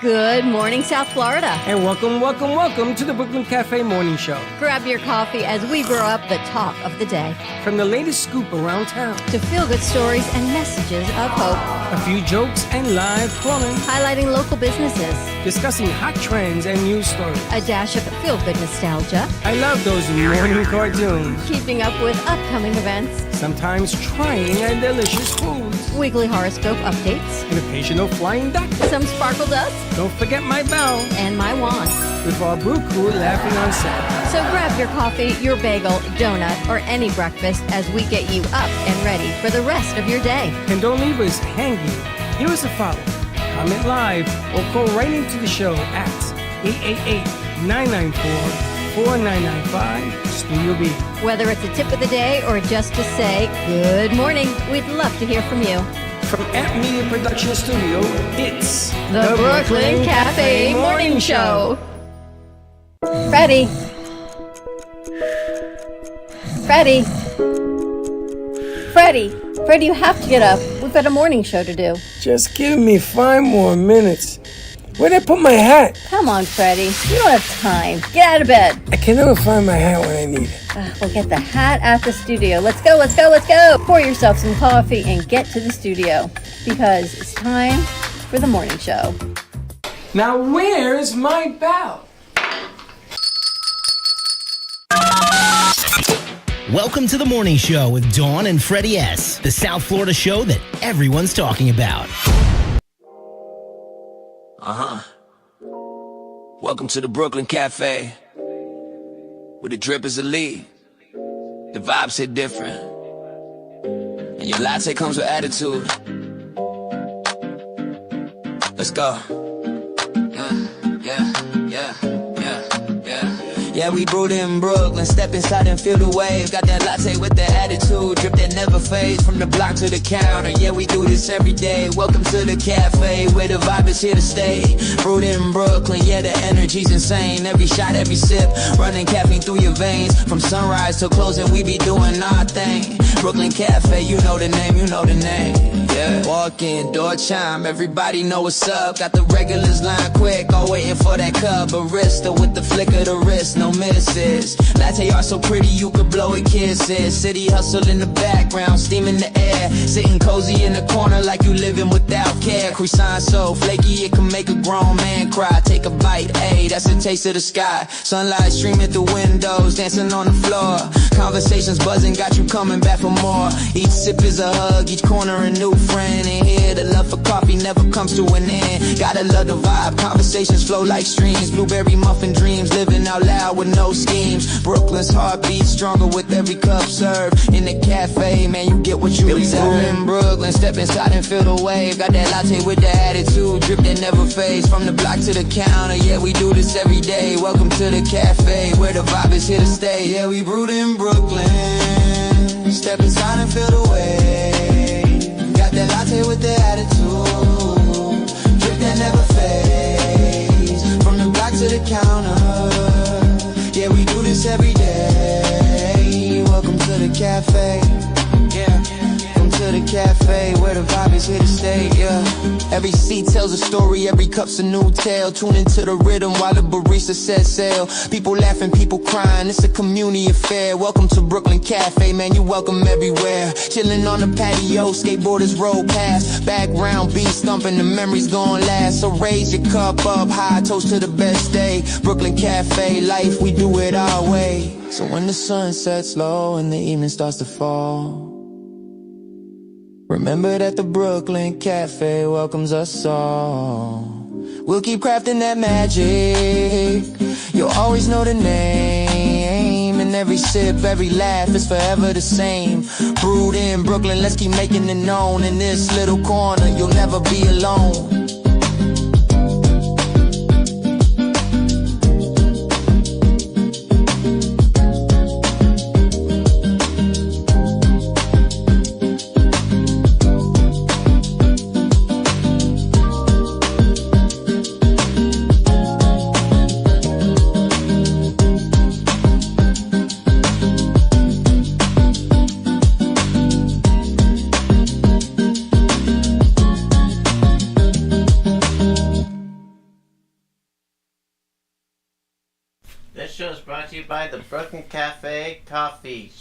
Good morning, South Florida. And welcome to the Brooklyn Cafe Morning Show. Grab your coffee as we brew up the talk of the day. From the latest scoop around town to feel-good stories and messages of hope. A few jokes and live calling. Highlighting local businesses. Discussing hot trends and news stories. A dash of feel-good nostalgia. I love those morning cartoons. Keeping up with upcoming events. Sometimes trying and delicious foods. Weekly horoscope updates. An occasional flying duck. Some sparkle dust. Don't forget my bell. And my wand. With our brew crew laughing on set. So grab your coffee, your bagel, donut, or any breakfast as we get you up and ready for the rest of your day. And don't leave us hanging. Give us a follow. Comment live or call right into the show at 888-994-4995 Studio B. Whether it's a tip of the day or just to say good morning, we'd love to hear from you. From Amp Media Production Studio, it's the Brooklyn Cafe Morning Show. Freddie. Freddie, you have to get up. We've got a morning show to do. Just give me 5 more minutes. Where'd I put my hat? Come on, Freddie. You don't have time. Get out of bed. I can never find my hat when I need it. We'll get the hat at the studio. Let's go. Pour yourself some coffee and get to the studio because it's time for the morning show. Now, where's my bell? Welcome to the morning show with Dawn and Freddie S., the South Florida show that everyone's talking about. Welcome to the Brooklyn Cafe, where the drip is elite, the vibes hit different, and your latte comes with attitude. Let's go. Yeah, we brewed in Brooklyn, step inside and feel the wave. Got that latte with the attitude, drip that never fades. From the block to the counter, yeah, we do this every day. Welcome to the cafe, where the vibe is here to stay. Brewed in Brooklyn, yeah, the energy's insane. Every shot, every sip, running caffeine through your veins. From sunrise till closing, we be doing our thing. Brooklyn Cafe, you know the name, yeah. Walk in, door chime, everybody know what's up. Got the regulars line quick, all waiting for that cup. Barista with the flick of the wrist, no misses. Latte art so pretty you could blow it kisses. City hustle in the background, steam in the air. Sitting cozy in the corner like you living without care. Croissant so flaky it can make a grown man cry. Take a bite, ayy, that's a taste of the sky. Sunlight streaming through windows, dancing on the floor. Conversations buzzing, got you coming back for more. Each sip is a hug, each corner a new friend. And here the love for coffee never comes to an end. Gotta love the vibe, conversations flow like streams. Blueberry muffin dreams, living out loud with no schemes. Brooklyn's heartbeat stronger with every cup served. In the cafe, man, you get what you deserve. In Brooklyn, step inside and feel the wave. Got that latte with the attitude, drip that never fades. From the block to the counter, yeah, we do this every day. Welcome to the cafe, where the vibe is here to stay. Yeah, we brewed in Brooklyn. Step inside and feel the wave. Got that latte with the attitude, drip that never fades. From the block to the counter, yeah, we do this every day. Welcome to the cafe, yeah. Welcome to the cafe, where the vibe is here to stay, yeah. Every seat tells a story, every cup's a new tale. Tune into the rhythm while the barista says sail. People laughing, people crying, it's a community affair. Welcome to Brooklyn Cafe, man, you welcome everywhere. Chilling on the patio, skateboarders roll past. Background beats thumping, the memories gon' last. So raise your cup up high, toast to the best day. Brooklyn Cafe, life, we do it our way. So when the sun sets low and the evening starts to fall, remember that the Brooklyn Cafe welcomes us all. We'll keep crafting that magic, you'll always know the name. And every sip, every laugh is forever the same. Brewed in Brooklyn, let's keep making it known. In this little corner, you'll never be alone. to you by the Brooklyn Cafe Coffee.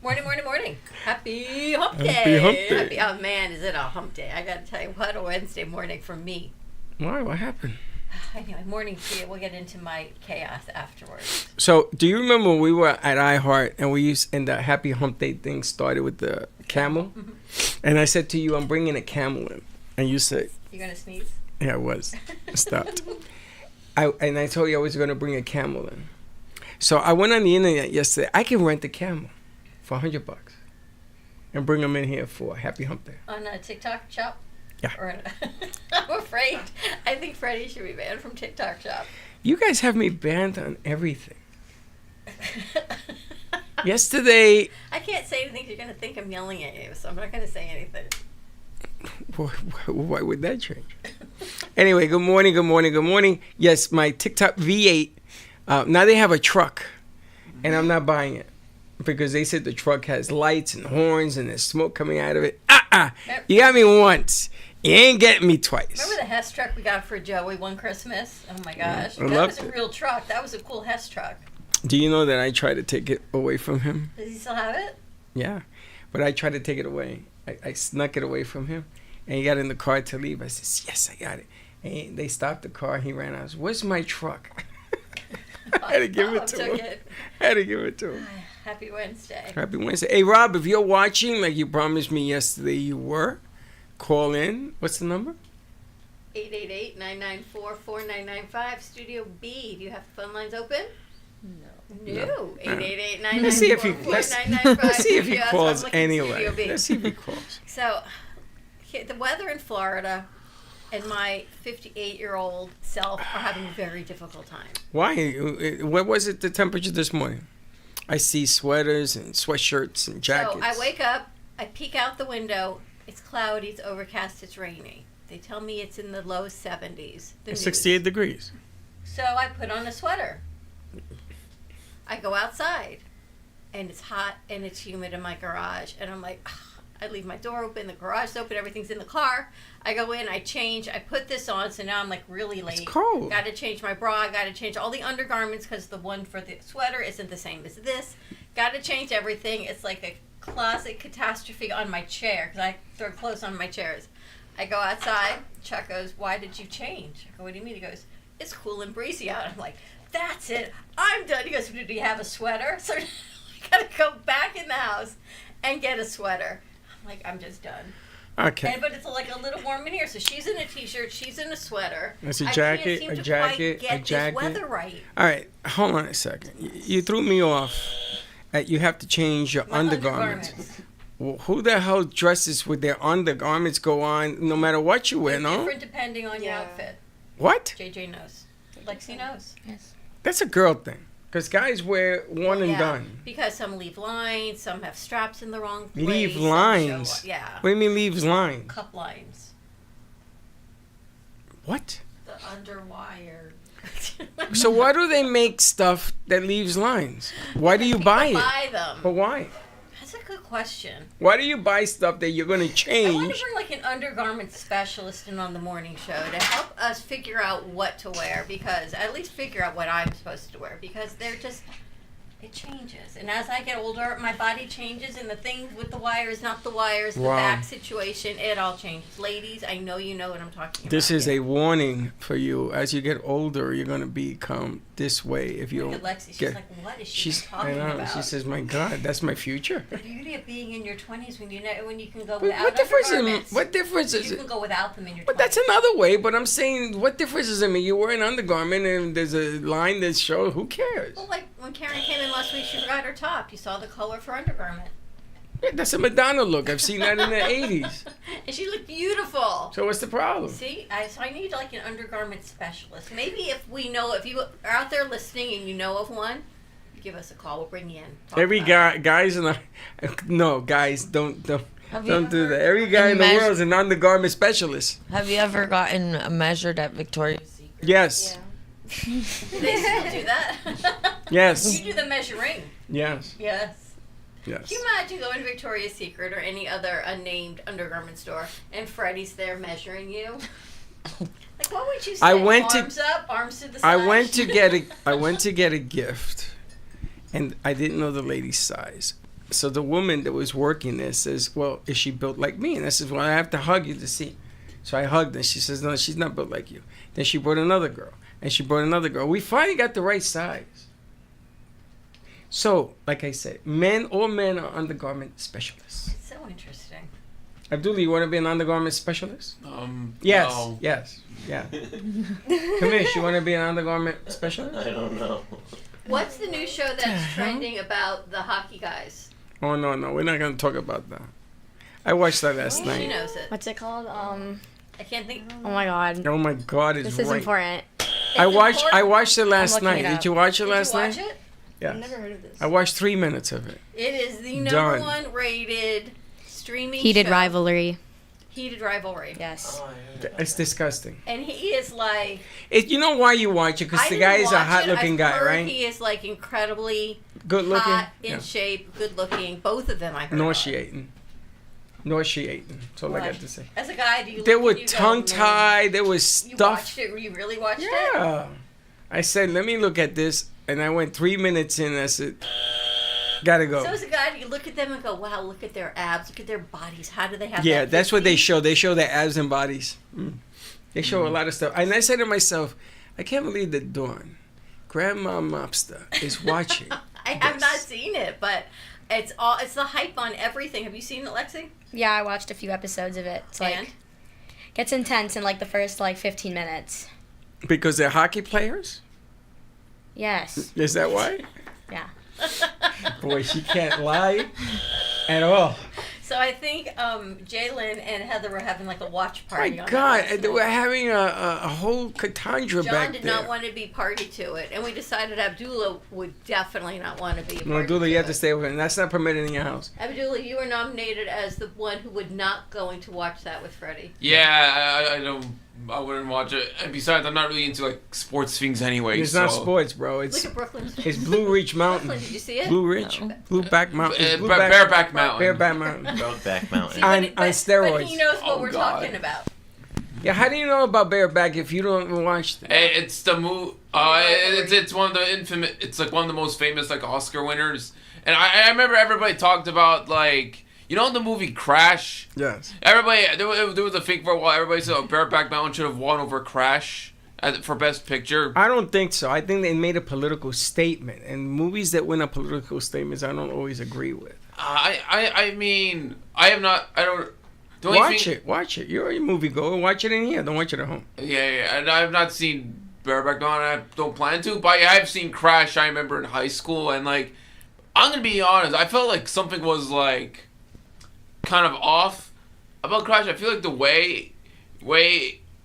Morning, morning, morning. Happy hump day. Happy hump day. Oh, man, is it a hump day. I got to tell you what, a Wednesday morning for me. Why? What happened? Anyway, morning to you. We'll get into my chaos afterwards. So, do you remember when we were at iHeart and the Happy Hump Day thing started with the camel? Mm-hmm. And I said to you, I'm bringing a camel in. And you said... You going to sneeze? Yeah, I was. I stopped. And I told you I was going to bring a camel in. So, I went on the internet yesterday. I can rent a camel for $100 and bring them in here for Happy Hump Day. On a TikTok shop? Yeah. I'm afraid. I think Freddie should be banned from TikTok shop. You guys have me banned on everything. Yesterday... I can't say anything. You're going to think I'm yelling at you, so I'm not going to say anything. Why would that change? Anyway, good morning, good morning, good morning. Yes, my TikTok V8. Now they have a truck, and I'm not buying it because they said the truck has lights and horns and there's smoke coming out of it. You got me once. You ain't getting me twice. Remember the Hess truck we got for Joey one Christmas? Oh my gosh. I That was a real truck. That was a cool Hess truck. Do you know that I tried to take it away from him? Does he still have it? Yeah. But I tried to take it away. I snuck it away from him. And he got in the car to leave. I said, yes, I got it. And they stopped the car. He ran out. I said, where's my truck? I had to give it to him. I had to give it to him. Happy Wednesday. Happy Wednesday. Hey, Rob, if you're watching, like you promised me yesterday you were, call in. What's the number? 888-994-4995. Studio B. Do you have the phone lines open? No. 888-994-4995. Let's see if he calls anyway. Let's see if he calls. So, the weather in Florida and my 58-year-old self are having a very difficult time. Why? What was it, the temperature this morning? I see sweaters and sweatshirts and jackets. So I wake up, I peek out the window. It's cloudy, it's overcast, it's rainy. They tell me it's in the low 70s. It's 68 degrees. So I put on a sweater. I go outside, and it's hot and it's humid in my garage. And I'm like, I leave my door open, the garage is open, everything's in the car. I go in, I change, I put this on, so now I'm like really late. It's cold. Got to change my bra, got to change all the undergarments because the one for the sweater isn't the same as this. Got to change everything. It's like a classic catastrophe on my chair because I throw clothes on my chairs. I go outside. Chuck goes, why did you change? I go, what do you mean? He goes, it's cool and breezy out. I'm like, that's it. I'm done. He goes, did you have a sweater? So I got to go back in the house and get a sweater. I'm like, I'm just done. Okay. But it's like a little warm in here. So she's in a t-shirt. She's in a sweater. It's a jacket, I can't seem to quite get this weather right. All right. Hold on a second. You threw me off. You have to change your undergarments. Well, who the hell dresses with their undergarments go on no matter what you wear, no? Different depending on your outfit. What? JJ knows. Lexi knows. Yes. That's a girl thing. Because guys wear one and done. Because some leave lines, some have straps in the wrong place. Leave lines? Yeah. What do you mean leaves lines? Cup lines. What? The underwire. So why do they make stuff that leaves lines? Why do you buy it? Buy them. But why? That's a good question. Why do you buy stuff that you're going to change? I want to bring like an undergarment specialist in on the morning show to help us figure out what to wear, because at least figure out what I'm supposed to wear, because they're just, it changes. And as I get older, my body changes, and the things with the wires, not the wires, the back situation, it all changes. Ladies, I know you know what I'm talking about. This is a warning for you. As you get older, you're going to become this way. If you look at Lexi, she's like, what is she talking about? She says, my God, that's my future. The beauty of being in your 20s when you can go But without what difference is it? You can go without them in your 20s. But that's another way. But I'm saying, what difference is it? I mean, you wear an undergarment and there's a line that shows, who cares? Well, like when Karen came in last week, she forgot her top. You saw the color for undergarment. Yeah, that's a Madonna look. I've seen that in the 80s. And she looked beautiful. So what's the problem? See, so I need like an undergarment specialist. Maybe if you are out there listening and you know of one, give us a call. We'll bring you in. Every guy, guys in the, no, guys, don't do that. Every guy in the world is an undergarment specialist. Have you ever gotten measured at Victoria's Secret? Yes. Yeah. Do they still do that? Yes. You do the measuring. Yes. Yes. Yes. Can you imagine going to Victoria's Secret or any other unnamed undergarment store and Freddie's there measuring you? Like, what would you say? I went to- arms up, arms to the side. I went to get a gift, and I didn't know the lady's size. So the woman that was working there says, "Well, is she built like me?" And I says, "Well, I have to hug you to see." So I hugged her. She says, "No, she's not built like you." Then she brought another girl, and she brought another girl. We finally got the right size. So, like I said, all men are undergarment specialists. It's so interesting. Abdullah, you want to be an undergarment specialist? Yes. No. Yes. Yeah. Kamish, you want to be an undergarment specialist? I don't know. What's the new show that's trending about the hockey guys? Oh, no. We're not going to talk about that. I watched that last She night. knows it. What's it called? I can't think. Oh my god. Oh, my God. It's This is right. important. I watched it last looking night. it up. Did you watch it Did last you watch night? it? Yes. I've never heard of this. I watched 3 minutes of it. It is the number Done. one rated streaming Heated show. rivalry. Heated rivalry. Yes. It's disgusting. And he is like. You know why you watch it? Because I the didn't guy is a watch hot-looking I've guy, heard right? He is like incredibly Good looking. hot, in Yeah. shape, good looking. Both of them, I heard. Nauseating. That's all I What? got to say. As a guy, do you? They look were and you go, tongue-tied. There was You stuff. watched it? You really watched it? Yeah. I said, let me look at this. And I went 3 minutes in. I said, gotta go. So as a guy, do you look at them and go, "Wow, look at their abs, look at their bodies. How do they have?" Yeah, that that's what they physique?" show. They show their abs and bodies. They show a lot of stuff. And I said to myself, I can't believe that Dawn, Grandma Mobster, is watching. I have not seen it, but it's the hype on everything. Have you seen it, Lexi? Yeah, I watched a few episodes of it. It's like And? gets intense in like the first 15 minutes. Because they're hockey players? Yes. Is that why? Yeah. Boy, she can't lie at all. So I think Jalen and Heather were having like a watch My party. on God, that last they were night. having a whole catandra John back did there. not want to be party to it, and we decided Abdullah would definitely not want to be a No, party Abdullah, you have to it. stay with him. That's not permitted in your house. Abdullah, you were nominated as the one who would not going to watch that with Freddie. Yeah, I don't. I wouldn't watch it. And besides, I'm not really into like sports things anyway. It's so. not sports, bro. Look It's at Brooklyn. it's Blue Ridge Mountain. Brooklyn, did you see it? Blue Ridge, Blueback Mountain, It's Bareback Mountain. Bareback Mountain. Brokeback Mountain. See, On- but on steroids. But he knows what Oh, we're God. talking about. Yeah, how do you know about Bareback if you don't watch it? It's the movie. It's one of the infamous. It's like one of the most famous like Oscar winners. And I remember everybody talked about like the movie Crash. Yes. Everybody there was a thing for a while. Everybody said Bareback Mountain should have won over Crash for Best Picture. I don't think so. I think they made a political statement, and movies that win a political statements, I don't always agree with. I mean I have not. I don't. the only Watch it. You're a movie goer. Watch it in here. Don't watch it at home. Yeah, and I've not seen Bareback Mountain. I don't plan to, but I've seen Crash. I remember in high school, and like, I'm gonna be honest. I felt like something was like, kind of off about Crash. I feel like the way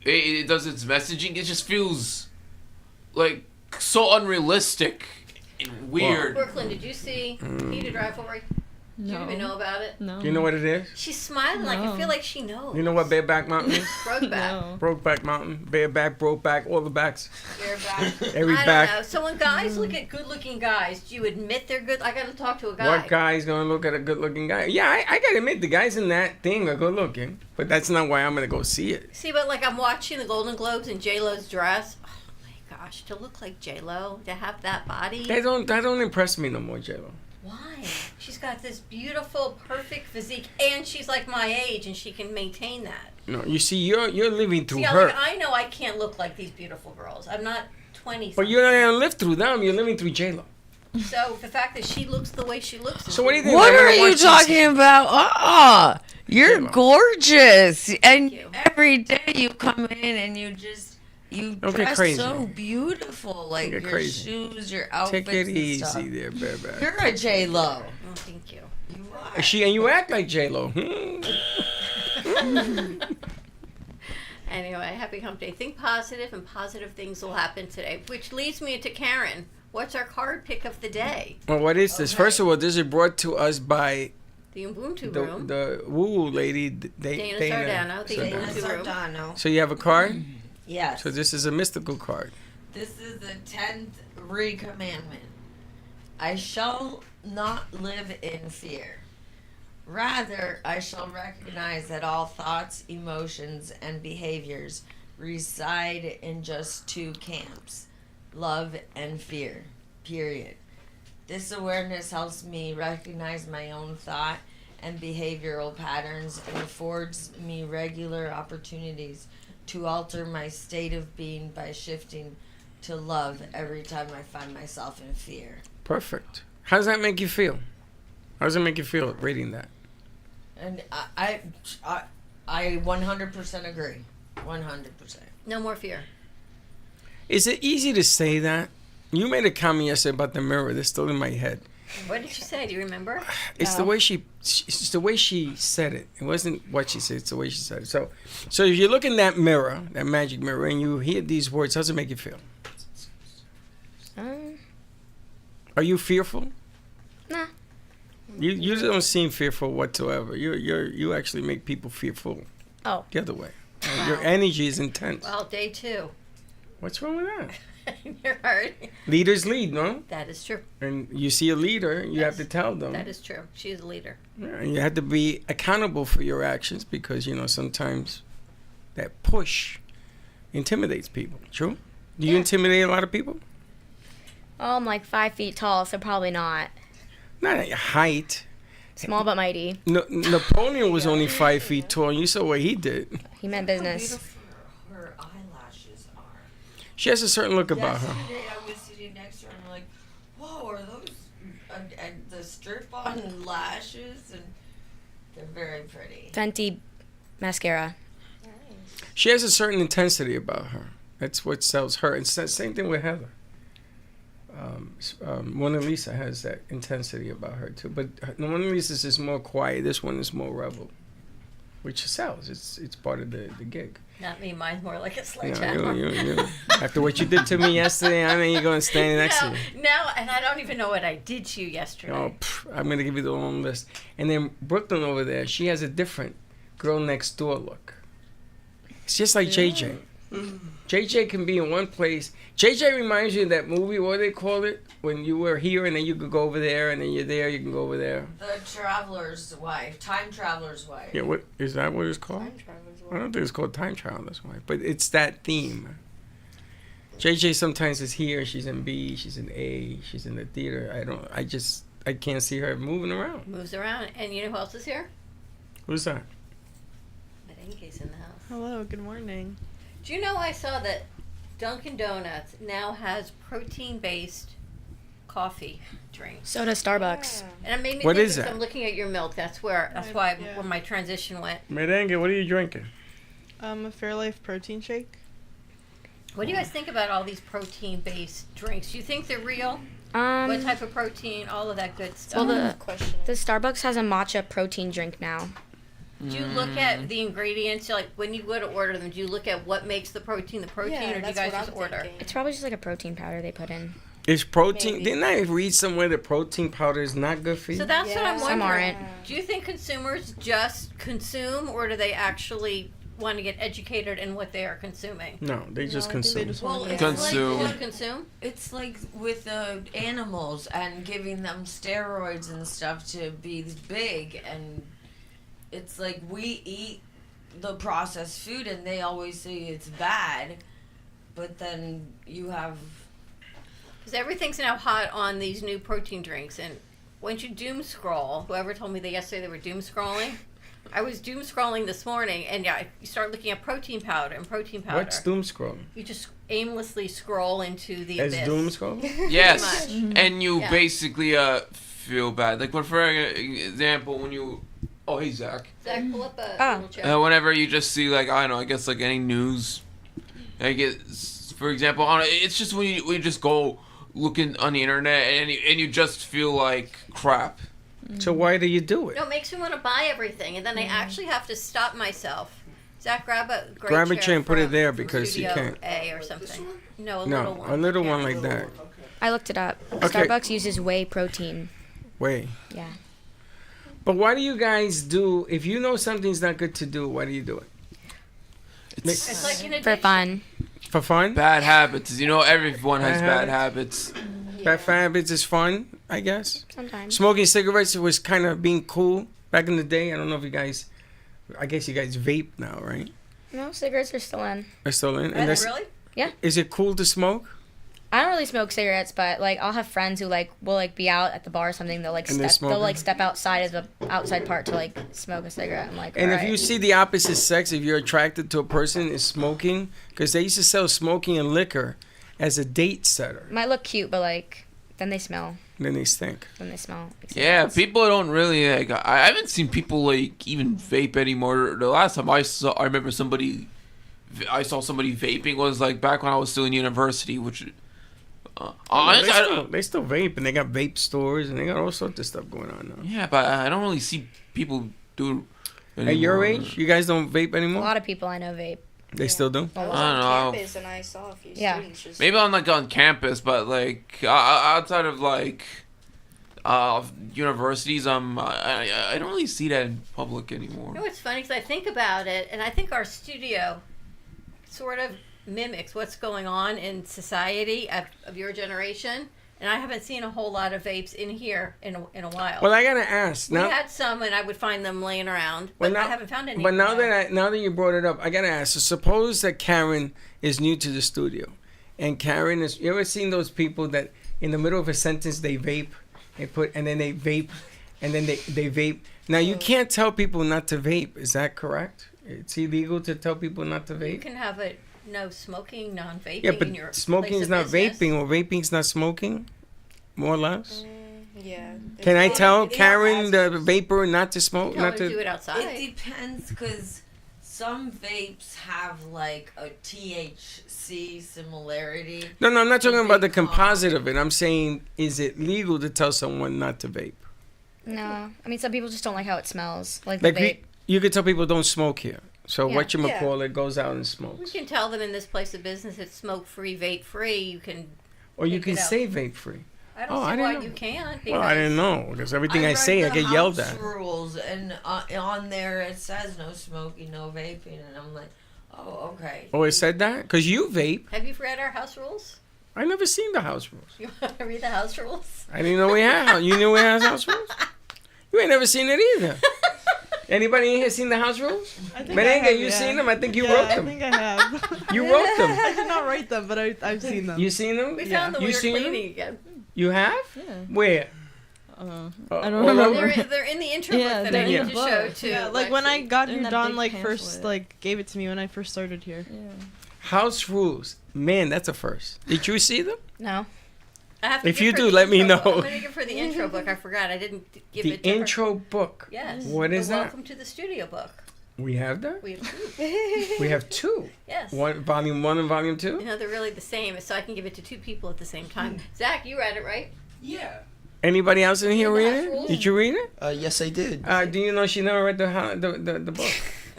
it does its messaging, it just feels like so unrealistic and weird. Brooklyn, did you see Heated Rivalry? Did you even know about it? No. You know what it is? She's smiling like I feel like she knows. You know what Bareback Mountain is? Brokeback. Brokeback Mountain, bareback, brokeback, all the backs. Bareback. Every I back. don't know. So when guys look at good-looking guys, do you admit they're good? I got to talk to a guy. What guy's gonna look at a good-looking guy? Yeah, I gotta admit the guys in that thing are good-looking, but that's not why I'm gonna go see it. See, but like I'm watching the Golden Globes and J Lo's dress. Oh my gosh, to look like J Lo, to have that body. That don't impress me no more, J-Lo. Why? She's got this beautiful, perfect physique, and she's like my age, and she can maintain that. No, you see, you're living through See, her. like, I know I can't look like these beautiful girls. I'm not 20. But you're not gonna live through them. You're living through J-Lo. So the fact that she looks the way she looks. Is So what do you think? What I'm gonna are you watch this- talking about? You're J-Lo. gorgeous, and you. every day you come in and you Don't get dress crazy. so beautiful, like Don't get your crazy. shoes, your outfits. Take it and easy stuff. there, bareback. You're a J Lo. Oh, thank you. And you act like J-Lo. Anyway, happy hump day. Think positive, and positive things will happen today. Which leads me into Karen. What's our card pick of the day? Well, what is this? First of all, this is brought to us by The Ubuntu the room. woo-woo lady, Dana Sardano. The Ubuntu room. So you have a card? Yes. So this is a mystical card. This is the 10th re-commandment. I shall not live in fear. Rather, I shall recognize that all thoughts, emotions, and behaviors reside in just two camps: love and fear. Period. This awareness helps me recognize my own thought and behavioral patterns and affords me regular opportunities to alter my state of being by shifting to love every time I find myself in fear. Perfect. How does that make you feel? How does it make you feel reading that? And I 100% agree. 100%. No more fear. Is it easy to say that? You made a comment yesterday about the mirror. That's still in my head. What did you say? Do you remember? It's the way it's the way she said it. It wasn't what she said. It's the way she said it. So if you look in that mirror, that magic mirror, and you hear these words, how does it make you feel? Are you fearful? Nah. You don't seem fearful whatsoever. You actually make people fearful. Oh. The other way. Wow. Your energy is intense. Well, day 2. What's wrong with that? You're hurt. Leaders lead, no? That is true. And you see a leader, you have to tell them. That is true. She's a leader. Yeah, and you have to be accountable for your actions because, sometimes that push intimidates people. True? Do you intimidate a lot of people? Oh, I'm like 5 feet tall, so probably not. Not at your height. Small but mighty. Napoleon was only 5 feet tall, and you saw what he did. He meant business. Her eyelashes are. She has a certain look about her. Yesterday I was sitting next to her and I'm like, whoa, are those and the strip-on lashes? And they're very pretty. Fenty mascara. She has a certain intensity about her. That's what sells her. It's the same thing with Heather. Mona Lisa has that intensity about her too, but Mona Lisa's is more quiet. This one is more rebel, which sells. It's part of the gig. Not me. Mine's more like a You sledgehammer. After what you did to me yesterday, I know you're going to stand next to me. No, and I don't even know what I did to you yesterday. Oh, I'm going to give you the long list. And then Brooklyn over there, she has a different girl next door look. It's just like JJ. JJ can be in one place. JJ reminds you of that movie, what do they call it? When you were here and then you could go over there, and then you're there, you can go over there. The Traveler's Wife. Time Traveler's Wife. Yeah, what is that what it's called? Time Traveler's Wife. I don't think it's called Time Traveler's Wife, but it's that theme. JJ sometimes is here, she's in B, she's in A, she's in the theater. I can't see her moving around. Moves around. And you know who else is here? Who's that? Merengue's in the house. Hello, good morning. Do you know I saw that Dunkin' Donuts now has protein-based coffee drinks? So does Starbucks. And it made me What think is of that? I'm looking at your milk. That's why where my transition went. Merengue, what are you drinking? A Fairlife protein shake. What do you guys think about all these protein-based drinks? Do you think they're real? What Um, type of protein? All of that good stuff. well, the Starbucks has a matcha protein drink now. Do you look at the ingredients? Like when you go to order them, do you look at what makes the protein, or do you guys just order? It's probably just like a protein powder they put in. Is protein? Maybe. Didn't I read somewhere that protein powder is not good for you? So that's what I'm Some wondering. aren't. Do you think consumers just consume, or do they actually want to get educated in what they are consuming? No, they just I think consume. they just Well, want it's Consume. like Consume? it's like with animals and giving them steroids and stuff to be big, and it's like we eat the processed food and they always say it's bad, but then you have Because everything's now hot on these new protein drinks, and once you doom scroll, whoever told me that yesterday they were doom scrolling, I was doom scrolling this morning, and yeah, you start looking at protein powder and protein powder. What's doom scrolling? You just aimlessly scroll into the As abyss. doom scrolling? Yes, Pretty and you Yeah. basically feel bad. Like, for example, when you hey Zach, Zach, pull up a Ah. little chair. whenever you just see like I don't know, I guess like any news, I guess for example, it's just when you just go looking on the internet and you just feel like crap. So why do you do it? No, it makes me want to buy everything, and then I actually have to stop myself. Zach, grab a great Grab a chair and put it from- there from because you Studio can't. A or something. No, a No, little one. a little Yeah. one like that. I looked it up. Okay. Starbucks uses whey protein. Wait. Yeah. But why do you guys do, if you know something's not good to do, why do you do it? It's like an For addiction. fun. For fun? Bad habits, everyone has Bad bad habits. Bad habits is fun, I guess. Sometimes. Smoking cigarettes was kind of being cool back in the day. I don't know if you guys, I guess you guys vape now, right? No, cigarettes are still in. Are still in? Are they really? Yeah. Is it cool to smoke? I don't really smoke cigarettes, but like I'll have friends who like will like be out at the bar or something. They'll like step outside of the outside part to like smoke a cigarette. I'm like, And if alright. you see the opposite sex, if you're attracted to a person is smoking, because they used to sell smoking and liquor as a date setter. Might look cute, but like then they smell. Then they stink. Then they smell. Like Yeah, cigarettes. people don't really like. I haven't seen people like even vape anymore. The last time I remember I saw somebody vaping was like back when I was still in university, which. They still vape, and they got vape stores, and they got all sorts of stuff going on now. Yeah, but I don't really see people do. At your age, you guys don't vape A anymore? lot of people I know vape. They still do? A lot. I don't know. Campus, and I saw a few Yeah. students just. Maybe on campus, but like outside of like universities, I don't really see that in public anymore. You know what's funny? Because I think about it, and I think our studio sort of mimics what's going on in society of your generation. And I haven't seen a whole lot of vapes in here in a while. Well, I gotta ask. We had some, and I would find them laying around, but I haven't found any. But now that you brought it up, I gotta ask. So suppose that Karen is new to the studio, and Karen is. You ever seen those people that in the middle of a sentence they vape, and then they vape, and then they vape. Now you can't tell people not to vape. Is that correct? It's illegal to tell people not to vape. You can have a no smoking, non-vaping. Yeah, in your but smoking place is of not business. vaping, or vaping is not smoking, more or less. Yeah. Can I tell Karen the vapor not to smoke? Tell Not her to to do it outside. It depends, because some vapes have like a THC similarity. No, I'm not talking about the Vape composite of it. I'm saying, is it legal to tell someone not to vape? No, I mean some people just don't like how it smells. Like the Like vape. you could tell people don't smoke here. So Yeah. whatchamacallit goes out and We smokes. can tell them in this place of business it's smoke-free, vape-free. You can. Or you pick can it up. say vape free. I don't Oh, I see didn't why know. you can't. Well, I didn't know, because everything I say I read get the yelled house at. rules, and on there it says no smoking, no vaping, and I'm like, oh, okay. Oh, it said that? Because you vape. Have you read our house rules? I never seen the house rules. You want to read the house rules? I didn't know we had. You knew we had house rules? You ain't never seen it either. Anybody in here seen the house rules? I think Merengue, you yeah. seen them? I think you Yeah, wrote them. I think I have. You wrote them. I did not write them, but I've seen them. You seen them? We found them. You We were seen them? cleaning again. You have? Yeah. Where? I don't all remember. over? They're in the intro Yeah, book that they're I in need the to book. show too. Yeah, like when I got here, that Don big like pamphlet. first like gave it to me when I first started here. House rules. Man, that's a first. Did you see them? No. I have to If give you her do, the let me intro know. book. I'm gonna give her the intro book. I forgot. I didn't give The it to her. intro book. Yes. What is the that? Welcome to the Studio book. We have that? We have two. We have two. Yes. Volume 1 and volume 2? You know, they're really the same, so I can give it to two people at the same time. Zach, you read it, right? Yeah. Anybody else in here Read the read house it? rules? Did you read it? Yes, I did. Do you know she never read the book?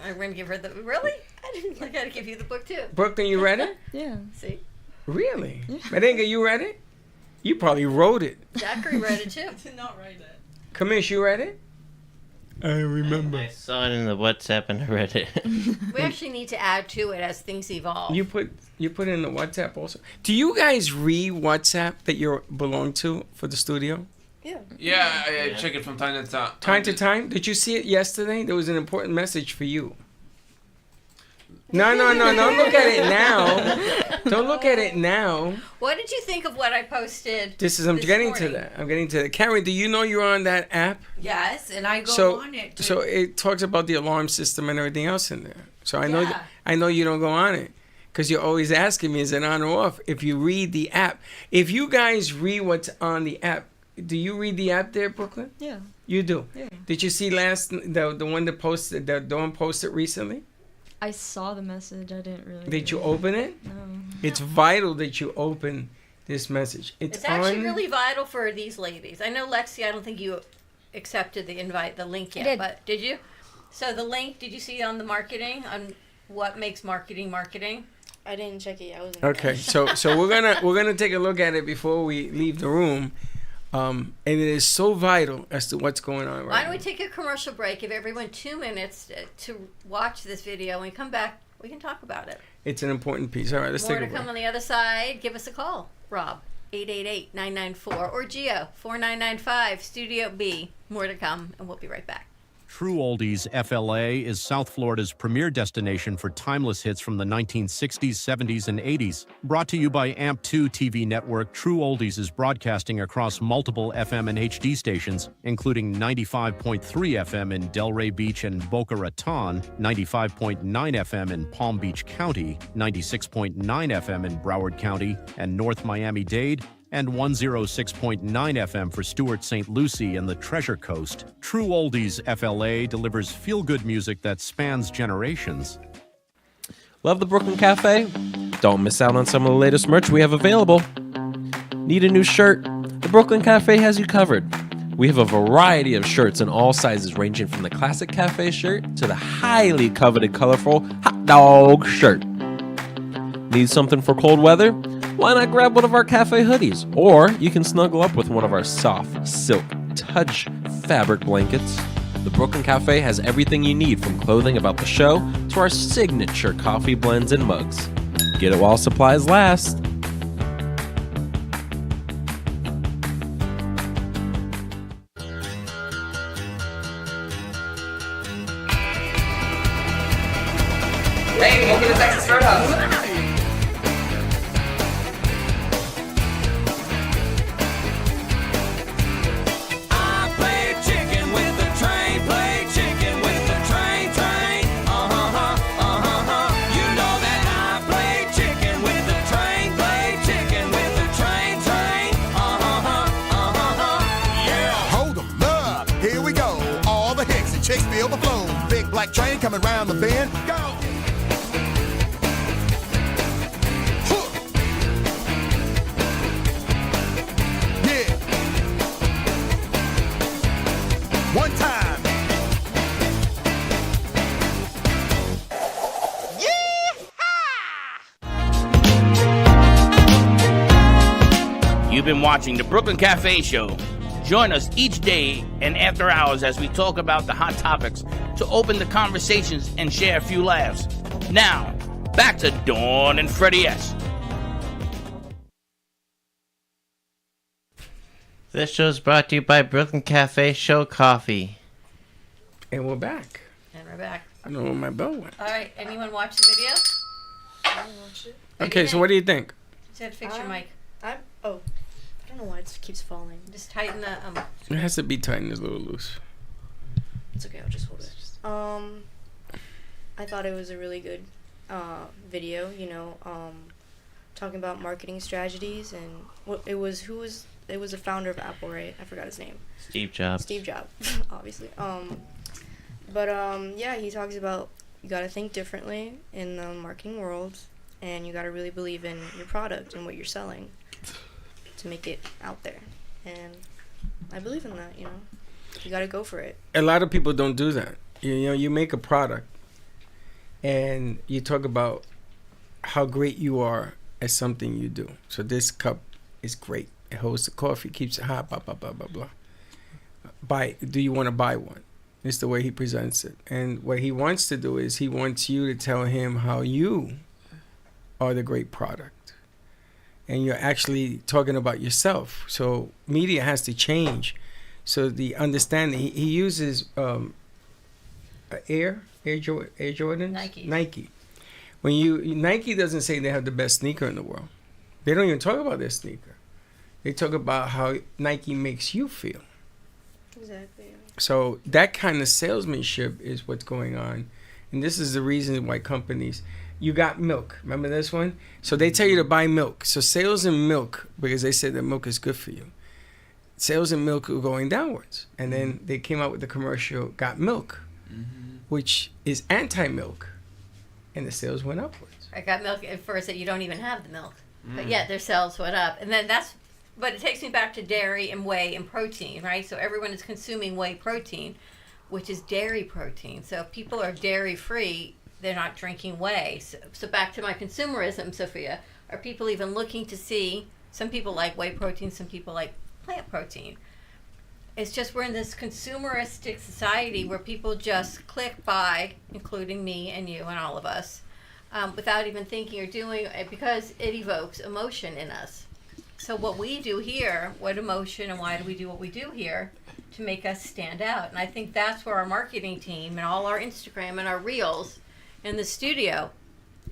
I'm gonna give her the. Really? I didn't. I gotta give you the book too. Brooklyn, you read it? Yeah. See, Really? Merengue, you read it? You probably wrote it. Zachary read it too. Did not write it. Kamish, you read it? I remember. I saw it in the WhatsApp and I read it. We actually need to add to it as things evolve. You put in the WhatsApp also. Do you guys read WhatsApp that you belong to for the studio? Yeah. Yeah, I check it from time to time. Time to time? Did you see it yesterday? There was an important message for you. No, don't look at it now. Don't look at it now. What did you think of what I posted? I'm this getting morning? to that. I'm getting to that. Karen, do you know you're on that app? Yes, and I go on it. So it talks about the alarm system and everything else in there. So I know Yeah. I know you don't go on it because you're always asking me, is it on or off? If you read the app, if you guys read what's on the app, do you read the app there, Brooklyn? Yeah. You do. Yeah. Did you see the one that posted the one posted recently? I saw the message. I didn't really. Did you open it? No. It's vital that you open this message. It's actually really vital for these ladies. I know, Lexi, I don't think you accepted the invite, the link yet, did. but did you? So the link, did you see on the marketing, on what makes marketing marketing? I didn't check it. I wasn't. Okay, so we're gonna take a look at it before we leave the room, and it is so vital as to what's going on Why right don't we now. take a commercial break, give everyone 2 minutes to watch this video, and we come back, we can talk about it. It's an important piece. All right, let's More take a to break. come on the other side. Give us a call, Rob, 888-994, or Geo, 4995, Studio B. More to come, and we'll be right back. True Oldies FLA is South Florida's premier destination for timeless hits from the 1960s, 70s, and 80s. Brought to you by AMP2 TV network, True Oldies is broadcasting across multiple FM and HD stations, including 95.3 FM in Delray Beach and Boca Raton, 95.9 FM in Palm Beach County, 96.9 FM in Broward County and North Miami-Dade, and 106.9 FM for Stuart St. Lucie and the Treasure Coast. True Oldies FLA delivers feel-good music that spans generations. Love the Brooklyn Cafe? Don't miss out on some of the latest merch we have available. Need a new shirt? The Brooklyn Cafe has you covered. We have a variety of shirts in all sizes, ranging from the classic cafe shirt to the highly coveted colorful hot dog shirt. Need something for cold weather? Why not grab one of our cafe hoodies? Or you can snuggle up with one of our soft, silk, touch fabric blankets. The Brooklyn Cafe has everything you need, from clothing about the show to our signature coffee blends and mugs. Get it while supplies last. Hey, welcome to Texas Roadhouse. Black train coming round the bend. Go! Yeah. One time. You've been watching the Brooklyn Cafe Show. Join us each day and after hours as we talk about the hot topics to open the conversations and share a few laughs. Now, back to Dawn and Freddie S. This show is brought to you by Brooklyn Cafe Show Coffee. And we're back. And we're back. I don't know where my bell went. All right, anyone watch the video? I watched it. Okay, so what do you think? You have to fix your mic. I don't know why it keeps falling. Just tighten the It has to be tightened, it's a little loose. It's okay, I'll just hold it. I thought it was a really good video, talking about marketing strategies and it was the founder of Apple, right? I forgot his name. Steve Jobs. Steve Jobs, obviously. Yeah, he talks about you got to think differently in the marketing world, and you got to really believe in your product and what you're selling to make it out there. And I believe in that, You got to go for it. A lot of people don't do that. You make a product and you talk about how great you are at something you do. So this cup is great. It holds the coffee, keeps it hot, blah, blah, blah, blah, blah. Do you want to buy one? It's the way he presents it. And what he wants to do is he wants you to tell him how you are the great product. And you're actually talking about yourself. So media has to change. So the understanding, he uses Air Jordan? Nike. Nike doesn't say they have the best sneaker in the world. They don't even talk about their sneaker. They talk about how Nike makes you feel. Exactly. So that kind of salesmanship is what's going on. And this is the reason why companies, you got milk. Remember this one? So they tell you to buy milk. So sales in milk, because they said that milk is good for you. Sales in milk were going downwards. And then they came out with the commercial, Got Milk, which is anti-milk. And the sales went upwards. I got milk at first that you don't even have the milk. But yet their sales went up. And then but it takes me back to dairy and whey and protein, right? So everyone is consuming whey protein, which is dairy protein. So if people are dairy free, they're not drinking whey. So back to my consumerism, Sophia, are people even looking to see, some people like whey protein, some people like plant protein. It's just we're in this consumeristic society where people just click buy, including me and you and all of us, without even thinking or doing it, because it evokes emotion in us. So what we do here, what emotion and why do we do what we do here, to make us stand out. And I think that's where our marketing team and all our Instagram and our reels in the studio,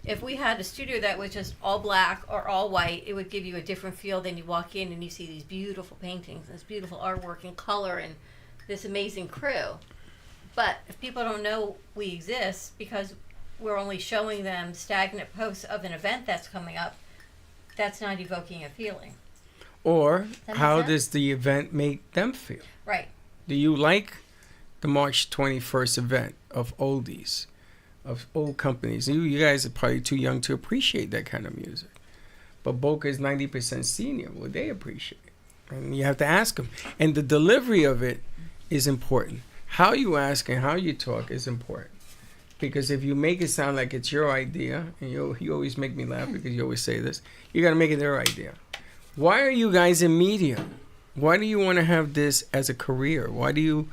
if we had a studio that was just all black or all white, it would give you a different feel than you walk in and you see these beautiful paintings, this beautiful artwork and color and this amazing crew. But if people don't know we exist because we're only showing them stagnant posts of an event that's coming up, that's not evoking a feeling. Or how sense? does the event make them feel? Right. Do you like the March 21st event of oldies, of old companies? You guys are probably too young to appreciate that kind of music. But Boca is 90% senior. Well, they appreciate it. And you have to ask them. And the delivery of it is important. How you ask and how you talk is important. Because if you make it sound like it's your idea, and you always make me laugh because you always say this, you got to make it their idea. Why are you guys in media? Why do you want to have this as a career? Why do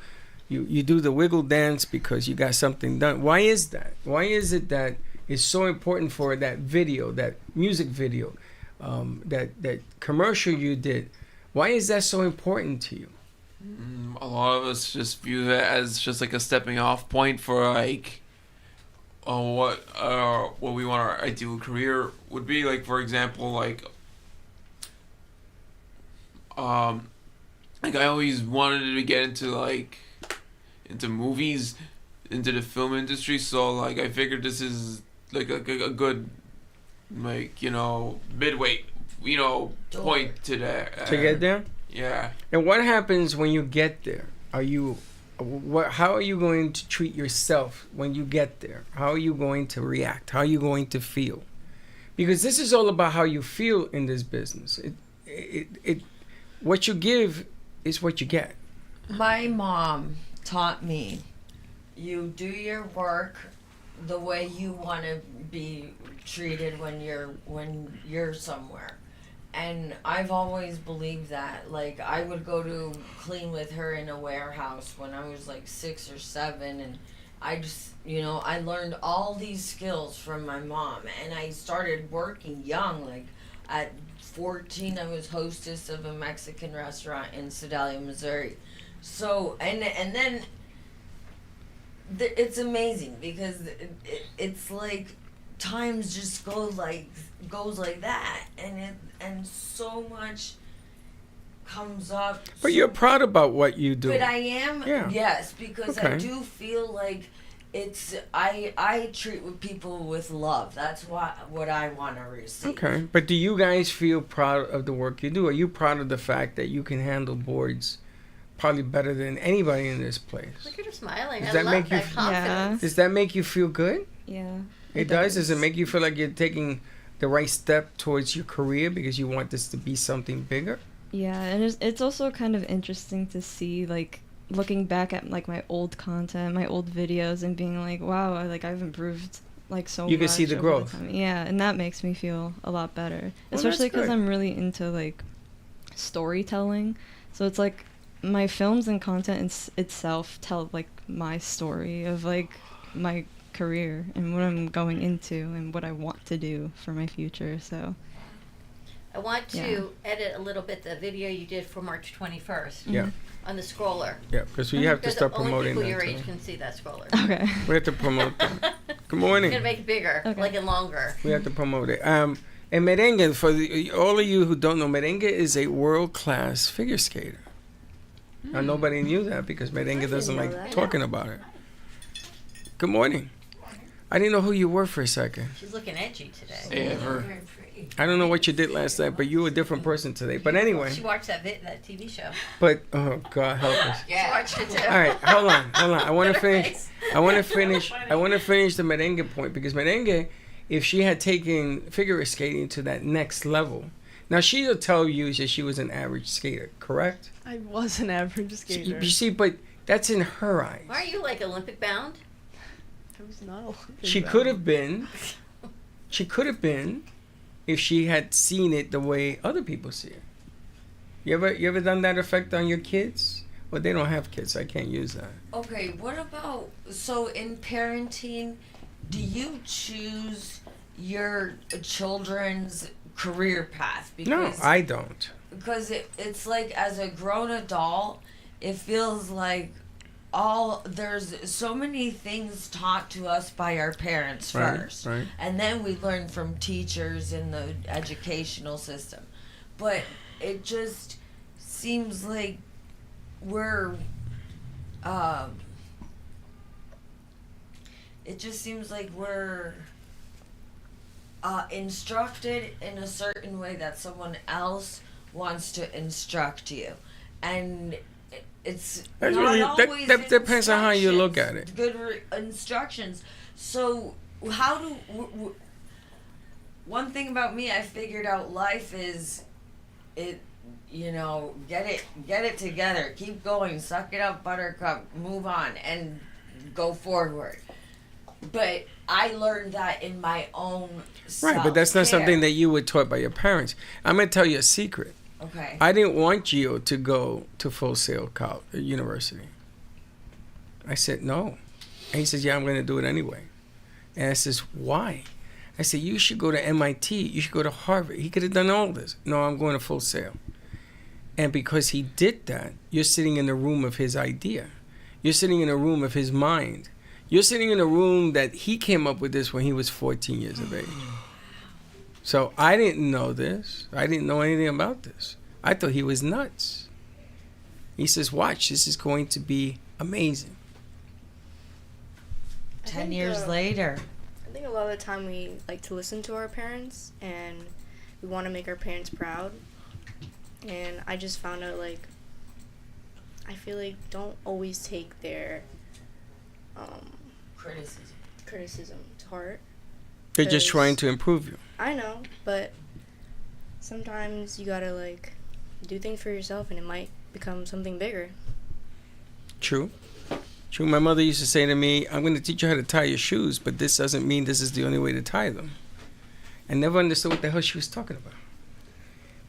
you do the wiggle dance because you got something done? Why is that? Why is it that it's so important for that video, that music video, that commercial you did? Why is that so important to you? A lot of us just view that as just like a stepping off point for like what we want our ideal career would be. Like, for example, like I always wanted to get into movies, into the film industry, so like I figured this is like a good like, you know, midway, you know, point to that. To get there? Yeah. And what happens when you get there? How are you going to treat yourself when you get there? How are you going to react? How are you going to feel? Because this is all about how you feel in this business. What you give is what you get. My mom taught me, you do your work the way you want to be treated when you're somewhere. And I've always believed that. Like, I would go to clean with her in a warehouse when I was like 6 or 7, and I just, you know, I learned all these skills from my mom, and I started working young. Like, at 14, I was hostess of a Mexican restaurant in Sedalia, Missouri. So, and then it's amazing because it's like times just goes like that, and so much comes up. But you're proud about what you do. But I am, yeah. Yes, because Okay. I do feel like I treat with people with love. That's what I want to receive. Okay, but do you guys feel proud of the work you do? Are you proud of the fact that you can handle boards probably better than anybody in this place? Look at her smiling. Does I that love make you? that confidence. Does that make you feel good? Yeah. It does. Does it make you feel like you're taking the right step towards your career because you want this to be something bigger? Yeah, and it's also kind of interesting to see, like, looking back at like my old content, my old videos, and being like, wow, I've improved like so much. You can see the over growth. time. Yeah, and that makes me feel a lot better, Well, especially that's because good. I'm really into like storytelling. So it's like my films and content itself tell like my story of like my career and what I'm going into and what I want to do for my future. So I want to edit a little bit the video you did for March 21st. Yeah. On the scroller. Yeah, because we have to start promoting only that. people your too. age can see that scroller. Okay. We have to promote that. Good morning. We're gonna make it bigger, like and longer. We have to promote it. And merengue, for all of you who don't know, merengue is a world-class figure skater. Now, nobody knew that because merengue doesn't know like that. talking about it. Good morning. I didn't know who you were for a second. She's looking edgy today. Yeah, I don't know what you did last night, but you were a different person today. But anyway. She watched that TV show. But oh God help us. Yeah. She watched it too. All right, hold on. I want to Look at her finish. face. I want to finish the merengue point because merengue, if she had taken figure skating to that next level, now she'll tell you that she was an average skater, correct? I was an average skater. You see, but that's in her eyes. Why are you like Olympic bound? I was not Olympic She bound. could have been. She could have been, if she had seen it the way other people see it. You ever done that effect on your kids? Well, they don't have kids. So I can't use that. Okay, what about, so in parenting, do you choose your children's career path? No, I don't. Because it's like, as a grown adult, it feels like there's so many things taught to us by our parents first, right. And then we learn from teachers in the educational system. But it just seems like we're instructed in a certain way that someone else wants to instruct you, and it's That's not really, always that depends on how you look at it. good instructions. So how do one thing about me I figured out life is it, you know, get it together, keep going, suck it up, buttercup, move on and go forward. But I learned that in my own Right, but that's not something that you were taught by your parents. I'm going to tell you a secret. Okay. I didn't want Gio to go to Full Sail University. I said no. And he says, yeah, I'm going to do it anyway. And I says, why? I said, you should go to MIT. You should go to Harvard. He could have done all this. No, I'm going to Full Sail. And because he did that, you're sitting in the room of his idea. You're sitting in a room of his mind. You're sitting in a room that he came up with this when he was 14 years of age. So I didn't know this. I didn't know anything about this. I thought he was nuts. He says, watch, this is going to be amazing. 10 years later. I think a lot of the time we like to listen to our parents and we want to make our parents proud. And I just found out, like, I feel like don't always take their criticism to heart. They're just trying to improve you. I know, but sometimes you gotta, like, do things for yourself and it might become something bigger. True. True. My mother used to say to me, I'm going to teach you how to tie your shoes, but this doesn't mean this is the only way to tie them. I never understood what the hell she was talking about.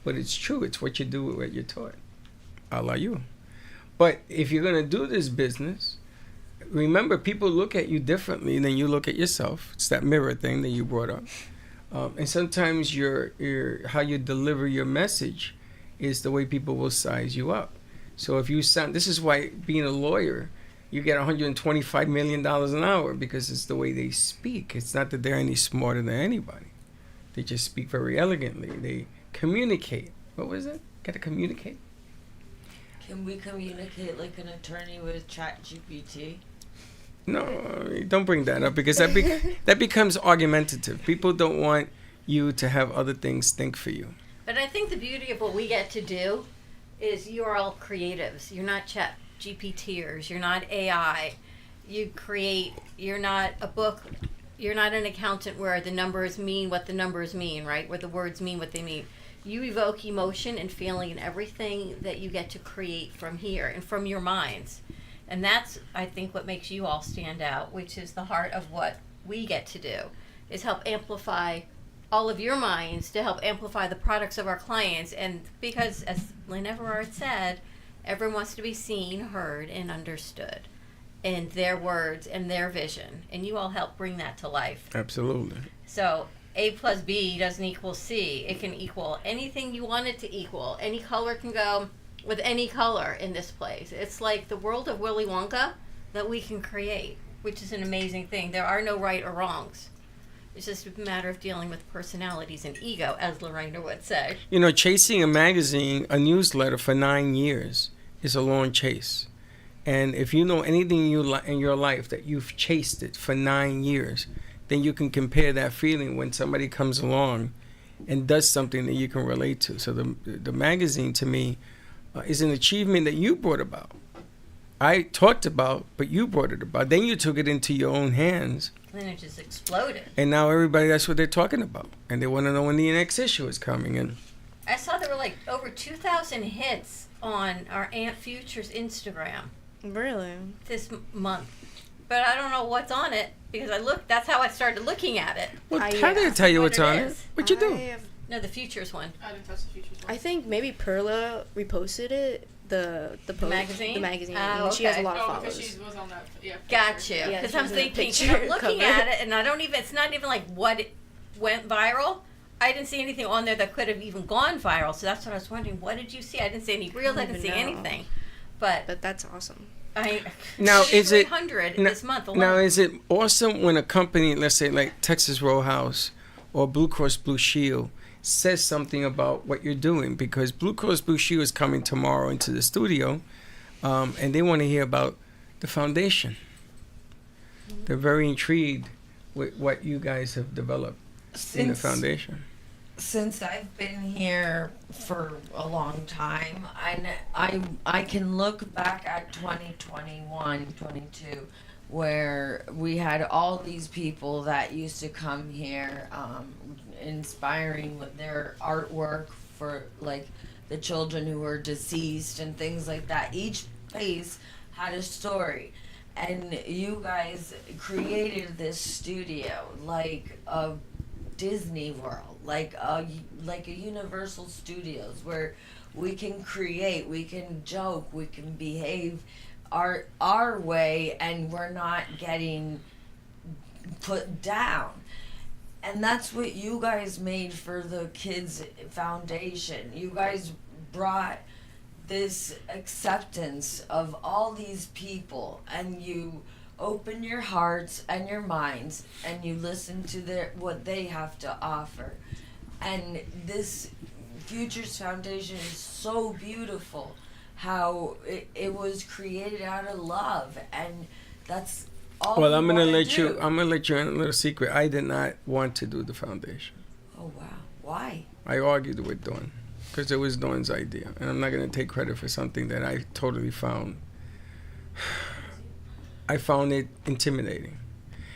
But it's true. It's what you do with what you're taught. A la you. But if you're going to do this business, remember, people look at you differently than you look at yourself. It's that mirror thing that you brought up. And sometimes your how you deliver your message is the way people will size you up. So if you sound, this is why being a lawyer, you get $125 million an hour, because it's the way they speak. It's not that they're any smarter than anybody. They just speak very elegantly. They communicate. What was it? Got to communicate? Can we communicate like an attorney with ChatGPT? No, don't bring that up, because that becomes argumentative. People don't want you to have other things think for you. But I think the beauty of what we get to do is you're all creatives. You're not ChatGPTers. You're not AI. You create. You're not a book. You're not an accountant where the numbers mean what the numbers mean, right? Where the words mean what they mean. You evoke emotion and feeling and everything that you get to create from here and from your minds. And that's, I think, what makes you all stand out, which is the heart of what we get to do, is help amplify all of your minds to help amplify the products of our clients. And because, as Lynn Everard said, everyone wants to be seen, heard, and understood in their words and their vision. And you all help bring that to life. Absolutely. So A plus B doesn't equal C. It can equal anything you want it to equal. Any color can go with any color in this place. It's like the world of Willy Wonka that we can create, which is an amazing thing. There are no right or wrongs. It's just a matter of dealing with personalities and ego, as Lorena would say. You know, chasing a magazine, a newsletter for 9 years is a long chase. And if you know anything in your life that you've chased it for 9 years, then you can compare that feeling when somebody comes along and does something that you can relate to. So the magazine, to me, is an achievement that you brought about. I talked about, but you brought it about. Then you took it into your own hands. And then it just exploded. And now everybody, that's what they're talking about. And they want to know when the next issue is coming in. I saw there were like over 2,000 hits on our Aunt Future's Instagram. Really? This month. But I don't know what's on it, because that's how I started looking at it. Well, how did I tell you what's on it? What'd you do? No, the Futures one. I didn't touch the Futures one. I think maybe Perla reposted it, the post, magazine? The magazine. Oh, and she has a okay. lot of Oh, followers. because she was on that. Yeah. Got you. Yeah, Because she I'm was in the thinking, picture I'm looking cover. at it, and it's not even like what it went viral. I didn't see anything on there that could have even gone viral. So that's what I was wondering. What did you see? I didn't see any reels. I didn't see anything. But that's awesome. Now is it 300 this month alone. Now is it awesome when a company, let's say like Texas Roadhouse or Blue Cross Blue Shield, says something about what you're doing? Because Blue Cross Blue Shield is coming tomorrow into the studio, and they want to hear about the foundation. They're very intrigued with what you guys have developed in the foundation. Since I've been here for a long time, I can look back at 2021, 22, where we had all these people that used to come here, inspiring with their artwork for like the children who were deceased and things like that. Each place had a story. And you guys created this studio like a Disney World, like a Universal Studios, where we can create, we can joke, we can behave our way, and we're not getting put down. And that's what you guys made for the Kids Foundation. You guys brought this acceptance of all these people, and you open your hearts and your minds, and you listen to what they have to offer. And this Futures Foundation is so beautiful, how it was created out of love, and that's all. Well, I'm gonna let you in a little secret. I did not want to do the foundation. Oh wow! Why? I argued with Dawn because it was Dawn's idea, and I'm not gonna take credit for something that I totally found. I found it intimidating,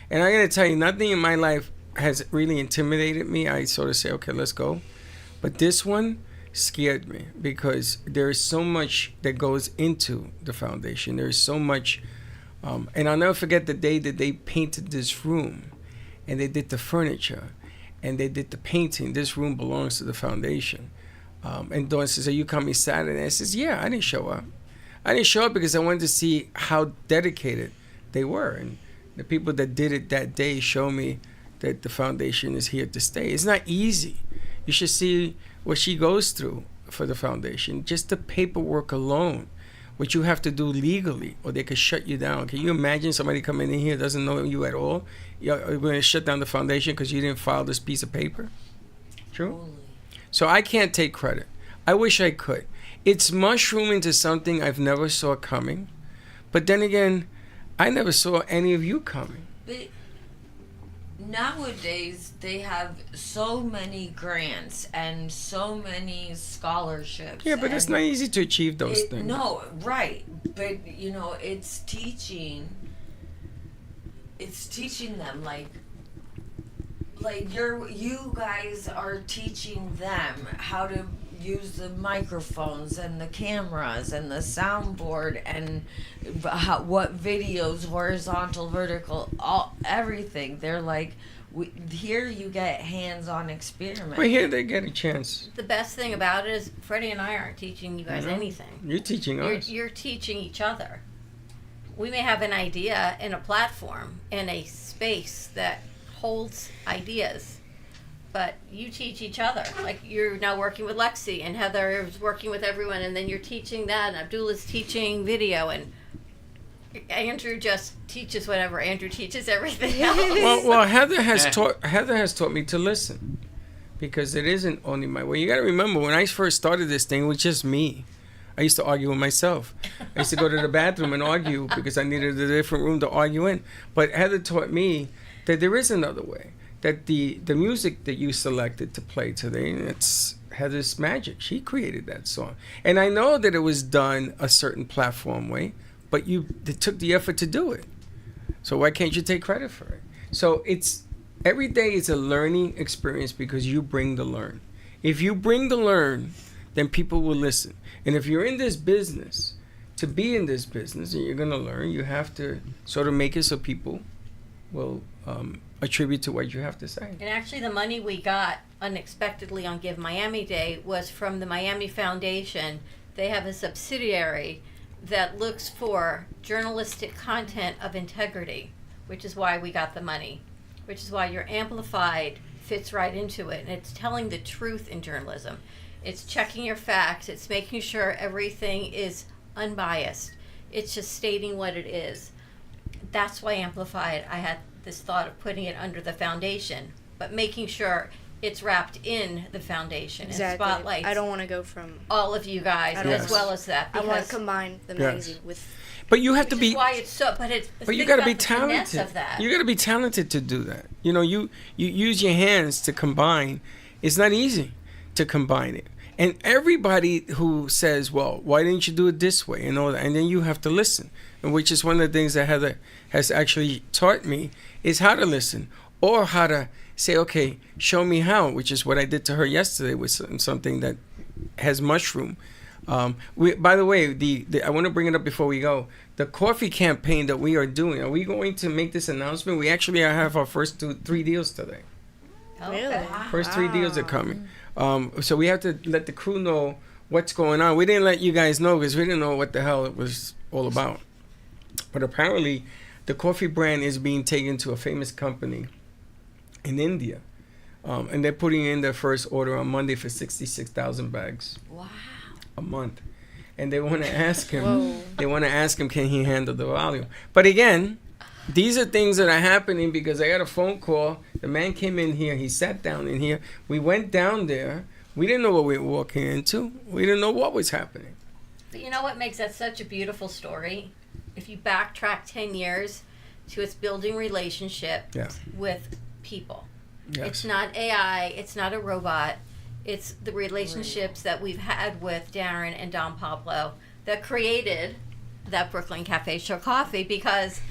and I'm gonna tell you, nothing in my life has really intimidated me. I sort of say, okay, let's go, but this one scared me because there is so much that goes into the foundation. There is so much, and I'll never forget the day that they painted this room, and they did the furniture, and they did the painting. This room belongs to the foundation. And Dawn says, are you coming Saturday? I says, yeah. I didn't show up. I didn't show up because I wanted to see how dedicated they were. And the people that did it that day show me that the foundation is here to stay. It's not easy. You should see what she goes through for the foundation. Just the paperwork alone, what you have to do legally, or they could shut you down. Can you imagine somebody coming in here doesn't know you at all? You're going to shut down the foundation because you didn't file this piece of paper? True? Holy. So I can't take credit. I wish I could. It's mushroomed into something I've never saw coming. But then again, I never saw any of you coming. But nowadays, they have so many grants and so many scholarships. Yeah, but it's not easy to achieve those things. No, right. But, it's teaching them, like you guys are teaching them how to use the microphones and the cameras and the soundboard and what videos, horizontal, vertical, everything. They're like, here you get hands-on experiment. But here they get a chance. The best thing about it is Freddie and I aren't teaching you guys anything. You're teaching us. You're teaching each other. We may have an idea in a platform, in a space that holds ideas, but you teach each other. Like you're now working with Lexi, and Heather is working with everyone, and then you're teaching that, and Abdullah's teaching video, and Andrew just teaches whatever. Andrew teaches everything else. Well, Heather has taught me to listen, because it isn't only my way. You got to remember, when I first started this thing, it was just me. I used to argue with myself. I used to go to the bathroom and argue because I needed a different room to argue in. But Heather taught me that there is another way. That the music that you selected to play today, it's Heather's magic. She created that song. And I know that it was done a certain platform way, but they took the effort to do it. So why can't you take credit for it? So every day is a learning experience because you bring the learn. If you bring the learn, then people will listen. And if you're in this business, to be in this business and you're going to learn, you have to sort of make it so people will attribute to what you have to say. And actually the money we got unexpectedly on Give Miami Day was from the Miami Foundation. They have a subsidiary that looks for journalistic content of integrity, which is why we got the money, which is why your Amplified fits right into it. And it's telling the truth in journalism. It's checking your facts. It's making sure everything is unbiased. It's just stating what it is. That's why Amplified, I had this thought of putting it under the foundation, but making sure it's wrapped in the foundation Exactly. and spotlights. I don't want to go from all of you guys as well as that. I want because- to combine the magazine with. But you have to which is be. why it's so. But it's. But you think got to about be the finesse talented. Of that. You got to be talented to do that. You know, you use your hands to combine. It's not easy to combine it. And everybody who says, "Well, why didn't you do it this way?" and all that, and then you have to listen, and which is one of the things that Heather has actually taught me is how to listen or how to say, "Okay, show me how," which is what I did to her yesterday with something that has mushroom. By the way, I want to bring it up before we go. The coffee campaign that we are doing, are we going to make this announcement? We actually have our first 3 deals today. Really? First 3 deals are coming. So we have to let the crew know what's going on. We didn't let you guys know because we didn't know what the hell it was all about. But apparently, the coffee brand is being taken to a famous company in India. And they're putting in their first order on Monday for 66,000 bags. Wow. A month. And they want to ask him, Whoa. can he handle the volume? But again, these are things that are happening because I got a phone call. The man came in here. He sat down in here. We went down there. We didn't know what we were walking into. We didn't know what was happening. But you know what makes that such a beautiful story? If you backtrack 10 years to its building relationship with people. Yes. It's not AI. It's not a robot. It's the relationships that we've had with Darren and Don Pablo that created that Brooklyn Cafe Show coffee because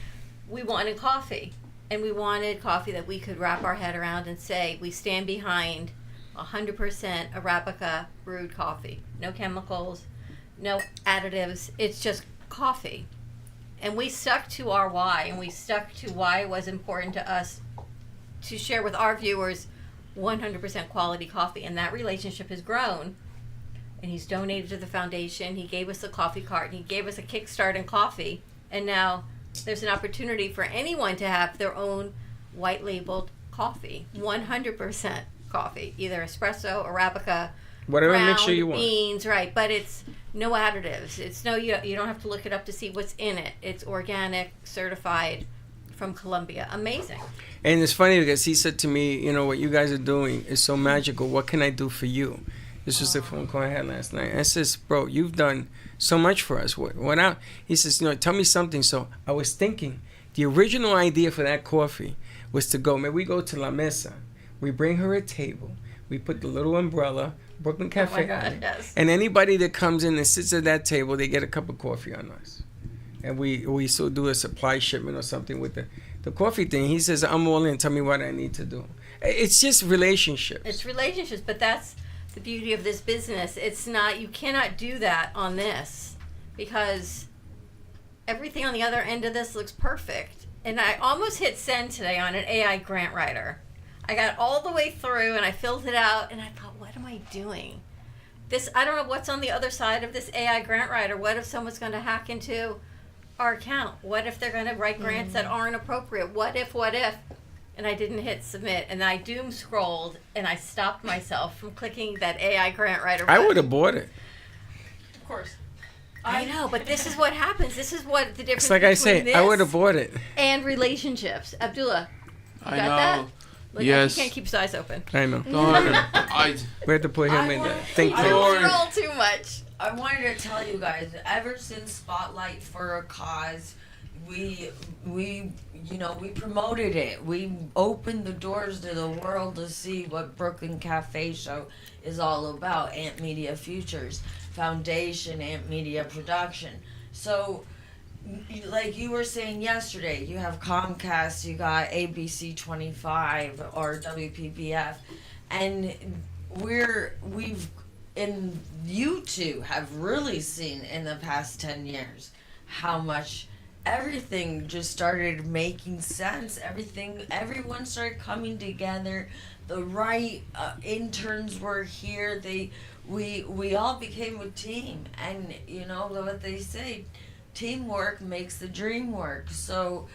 we wanted coffee. And we wanted coffee that we could wrap our head around and say, we stand behind 100% Arabica brewed coffee. No chemicals, no additives. It's just coffee. And we stuck to our why, and we stuck to why it was important to us to share with our viewers 100% quality coffee. And that relationship has grown. And he's donated to the foundation. He gave us a coffee cart. And he gave us a kickstart in coffee. And now there's an opportunity for anyone to have their own white labeled coffee. 100% coffee. Either espresso, Arabica, whatever ground mixture you want. beans, right. But it's no additives. It's no, you don't have to look it up to see what's in it. It's organic, certified from Colombia. Amazing. And it's funny because he said to me, you know, what you guys are doing is so magical. What can I do for you? This was the phone call I had last night. I says, bro, you've done so much for us. What out? He says, you know, tell me something. So I was thinking, the original idea for that coffee was to go, maybe we go to La Mesa. We bring her a table. We put the little umbrella, Brooklyn Cafe on it. Yes. And anybody that comes in and sits at that table, they get a cup of coffee on us. And we still do a supply shipment or something with the coffee thing. He says, I'm all in. Tell me what I need to do. It's just relationships. It's relationships, but that's the beauty of this business. It's not, you cannot do that on this because everything on the other end of this looks perfect. And I almost hit send today on an AI grant writer. I got all the way through and I filled it out and I thought, what am I doing? This, I don't know what's on the other side of this AI grant writer. What if someone's going to hack into our account? What if they're going to write grants that aren't appropriate? What if? And I didn't hit submit, and I doom scrolled, and I stopped myself from clicking that AI grant writer button. I would have bought it. Of course. I know, but this is what happens. This is what the difference It's like I between say, I would have bought it. and relationships. Abdullah, you I got know. that? Look, Yes. You can't keep his eyes open. I know. I We have to put him in there. Think I tank. don't scroll too much. I wanted to tell you guys, ever since Spotlight for a Cause, we promoted it. We opened the doors to the world to see what Brooklyn Cafe Show is all about. Ant Media Futures Foundation, Ant Media Production. So, like you were saying yesterday, you have Comcast, you got ABC 25 or WPBF, and you two have really seen in the past 10 years how much everything just started making sense. Everyone started coming together. The right interns were here. We all became a team, and you know what they say, teamwork makes the dream work. So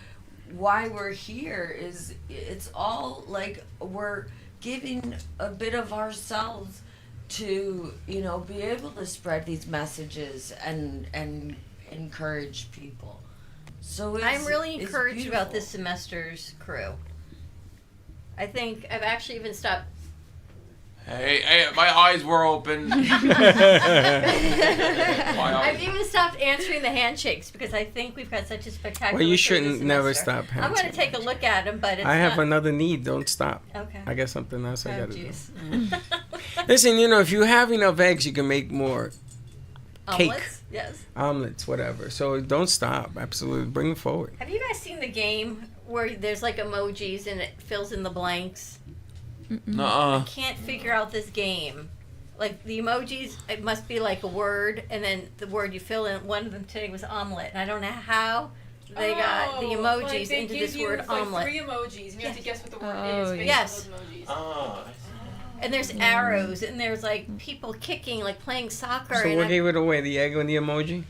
why we're here is it's all like we're giving a bit of ourselves to, you know, be able to spread these messages and encourage people. So I'm really it's encouraged about beautiful. this semester's crew. I think I've actually even stopped. Hey, my eyes were open. I've even stopped answering the handshakes because I think we've got such a spectacular. Well, you crew shouldn't this never semester. stop I'm going to take a look at them, but it's I have not- another need. Don't stop. Okay. I got something else I Oh, got to do. jeez. Listen, you know, if you have enough eggs, you can make more cake. Omelets? Yes. Omelets, whatever. So don't stop. Absolutely. Bring it forward. Have you guys seen the game where there's like emojis and it fills in the blanks? Nuh-uh. I can't figure out this game. Like the emojis, it must be like a word, and then the word you fill in. One of them today was omelet, and I don't know how they got the emojis like they into give this you, word like, omelet. 3 emojis, and you have to guess what the word Oh, is based yes. on those emojis. Oh, And there's arrows, and there's like people kicking, like playing soccer. So and what gave it away? The egg and the emoji?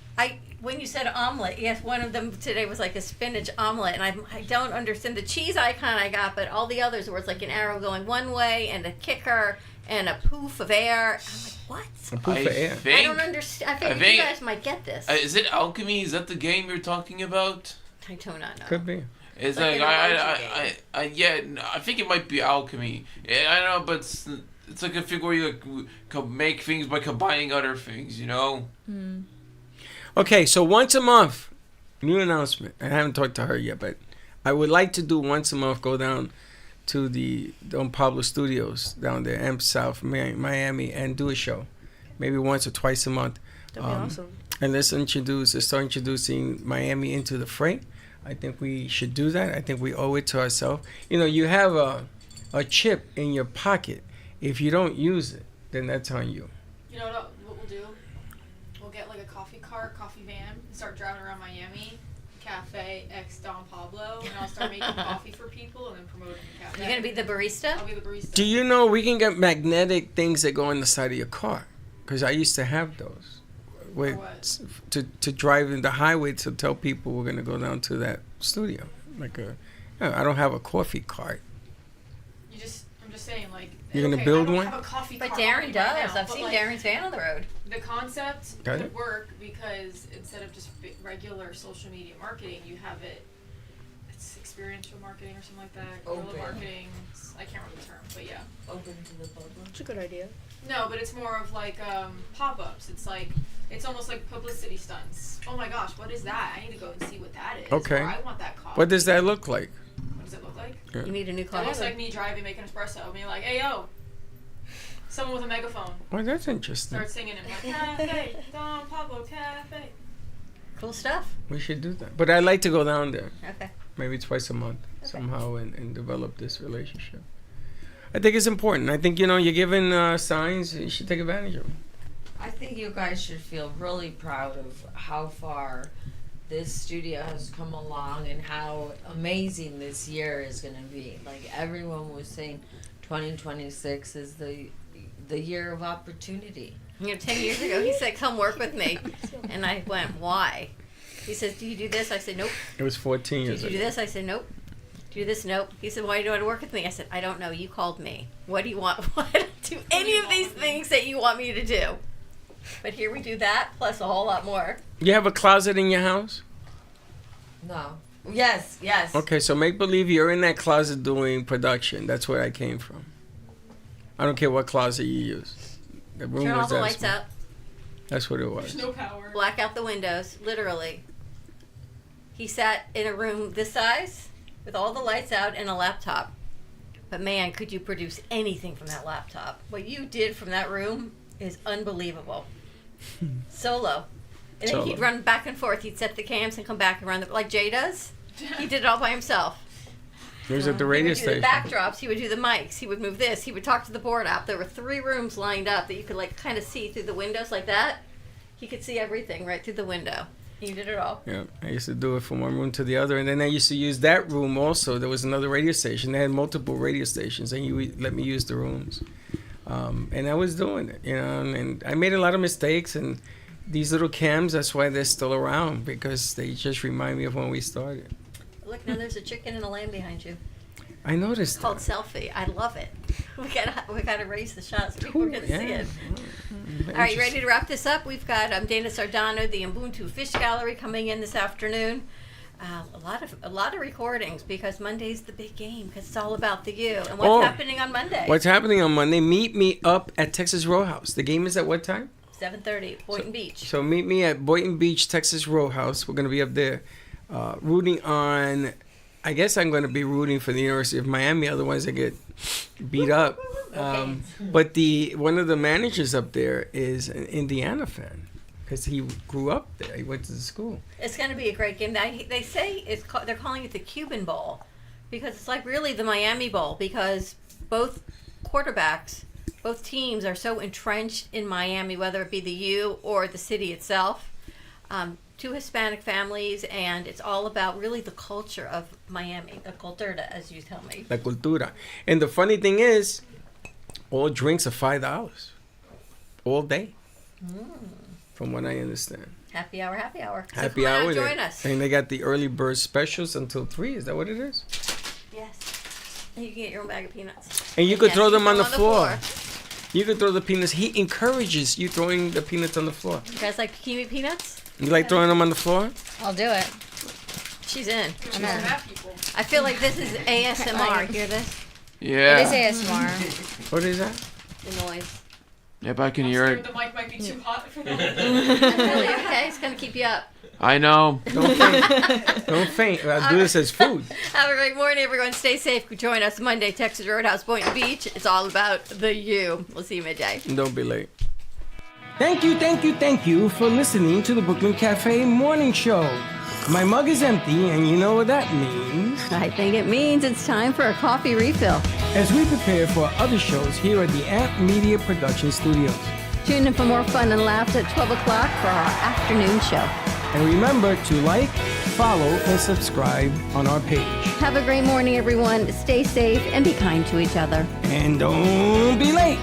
When you said omelet, yes, one of them today was like a spinach omelet, and I don't understand the cheese icon I got, but all the others were like an arrow going one way and a kicker and a poof of air. I'm like, what? A poof of air. I don't understand. I think you guys might get this. Is it alchemy? Is that the game you're talking about? I do not know. Could be. It's Like like, an emoji I think it might be alchemy. Yeah, I don't know, but it's like a thing where you like, make things by combining other things, you know? Okay, so once a month, new announcement. I haven't talked to her yet, but I would like to do once a month, go down to the Don Pablo Studios down there, Amp South, Miami, and do a show. Maybe once or twice a month. That'd be awesome. And let's start introducing Miami into the fray. I think we should do that. I think we owe it to ourselves. You know, you have a chip in your pocket. If you don't use it, then that's on you. You know what we'll do? We'll get like a coffee cart, coffee van, and start driving around Miami, Cafe X Don Pablo, and I'll start making coffee for people and then promoting the cafe. You're gonna be the barista? I'll be the barista. Do you know we can get magnetic things that go on the side of your car? Because I used to have those. To drive in the highway to tell people we're going to go down to that studio. I don't have a coffee cart. I'm just saying, like. You're gonna okay, build I don't one? have a coffee But cart Darren right does. now, I've but, seen like, Darren's van on the road. The concept Got could it? work because instead of just regular social media marketing, you have it's experiential marketing or something like that. Guerrilla Open. marketing. I can't remember the term, but yeah. Open to the public. It's a good idea. No, but it's more of like pop-ups. It's almost like publicity stunts. Oh my gosh, what is that? I need to go and see what that is. Okay. Or I want that coffee. What does that look like? What does it look like? Yeah. You need a new It car. looks like me driving, making espresso, being like, "Hey yo," someone with a megaphone. Well, that's interesting. Start singing and like, "Cafe, Don Pablo Cafe." Cool stuff. We should do that. But I'd like to go down there. Okay. Maybe twice a month somehow and develop this relationship. I think it's important. I think, you're given signs. You should take advantage of them. I think you guys should feel really proud of how far this studio has come along and how amazing this year is going to be. Like everyone was saying, 2026 is the year of opportunity. 10 years ago, he said, "Come work with me," and I went, "Why?" He says, "Do you do this?" I said, "Nope." It was 14 years Do you do ago. this? I said, "Nope." Do you do this? Nope. He said, "Why do you want to work with me?" I said, "I don't know. You called me. What do you want? Why don't do any of these things that you want me to do?" But here we do that plus a whole lot more. You have a closet in your house? No. Yes. Okay, so make believe you're in that closet doing production. That's where I came from. I don't care what closet you use. The room Turn all was the that lights small. out. That's what it was. There's no power. Black out the windows, literally. He sat in a room this size with all the lights out and a laptop. But man, could you produce anything from that laptop? What you did from that room is unbelievable. Solo. And then Solo. he'd run back and forth. He'd set the cams and come back and run like Jay does. He did it all by himself. It was at the radio He would station. do the backdrops. He would do the mics. He would move this. He would talk to the board app. There were 3 rooms lined up that you could like kind of see through the windows like that. He could see everything right through the window. He did it all. Yeah, I used to do it from one room to the other, and then I used to use that room also. There was another radio station. They had multiple radio stations, and he would let me use the rooms. And I was doing it, and I made a lot of mistakes. And these little cams, that's why they're still around, because they just remind me of when we started. Look, now there's a chicken and a lamb behind you. I noticed It's called Selfie. I love it. We gotta raise the shots. People can see it. All right, you ready to wrap this up? We've got Dana Sardano, the Ubuntu Fish Gallery, coming in this afternoon. A lot of recordings because Monday's the big game because it's all about the U. And what's happening on Monday? What's happening on Monday? Meet me up at Texas Roadhouse. The game is at what time? 7:30, Boynton Beach. So meet me at Boynton Beach, Texas Roadhouse. We're going to be up there rooting on, I guess I'm going to be rooting for the University of Miami, otherwise they get beat up. But one of the managers up there is an Indiana fan because he grew up there. He went to the school. It's going to be a great game. They say they're calling it the Cuban Bowl because it's like really the Miami Bowl because both quarterbacks, both teams are so entrenched in Miami, whether it be the U or the city itself. Two Hispanic families, and it's all about really the culture of Miami, the cultura, as you tell me. La cultura. And the funny thing is, all drinks are $5 all day, from what I understand. Happy hour. Happy so hour. Join us. And they got the early bird specials until 3. Is that what it is? Yes. You can get your own bag of peanuts. And you could throw them on the floor. You could throw the peanuts. He encourages you throwing the peanuts on the floor. You guys like kiwi peanuts? You like throwing them on the floor? I'll do it. She's in. I feel like this is ASMR. Hear this? Yeah. It is ASMR. What is that? The noise. Yep, I can hear it. The mic might be too hot for that. Really? Okay, it's gonna keep you up. I know. Don't faint. Don't faint. I'll do this as food. Have a great morning, everyone. Stay safe. Join us Monday, Texas Roadhouse, Boynton Beach. It's all about the U. We'll see you midday. Don't be late. Thank you for listening to the Brooklyn Cafe Morning Show. My mug is empty, and you know what that means. I think it means it's time for a coffee refill. As we prepare for other shows here at the Amp Media Production Studios. Tune in for more fun and laughs at 12 o'clock for our afternoon show. And remember to like, follow, and subscribe on our page. Have a great morning, everyone. Stay safe and be kind to each other. And don't be late.